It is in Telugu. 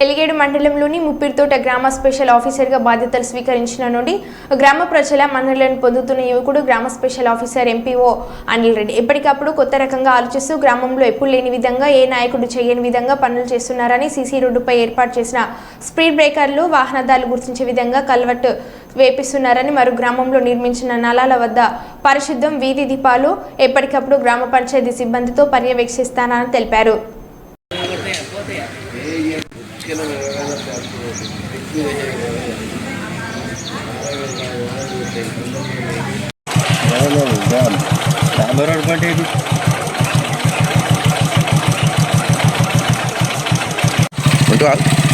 ఎలిగేడు మండలంలోని ముప్పిరితోట గ్రామ స్పెషల్ ఆఫీసర్గా బాధ్యతలు స్వీకరించిన నుండి గ్రామ ప్రజల మన్ననలను పొందుతున్న యువకుడు గ్రామ special officer MPO Anil Reddy ఎప్పటికప్పుడు కొత్త రకంగా ఆలోచిస్తూ గ్రామంలో ఎప్పుడు లేని విధంగా ఏ నాయకుడు చేయని విధంగా పనులు చేస్తున్నారని సీసీ రోడ్డుపై ఏర్పాటు చేసిన స్పీడ్ బ్రేకర్లు వాహనదారులు గుర్తించే విధంగా కల్వర్ట్ వేపిస్తున్నారని మరో గ్రామంలో నిర్మించిన నలాల వద్ద పరిశుద్ధం వీధి దీపాలు ఎప్పటికప్పుడు గ్రామ పంచాయతీ సిబ్బందితో పర్యవేక్షిస్తానని తెలిపారు. Untuk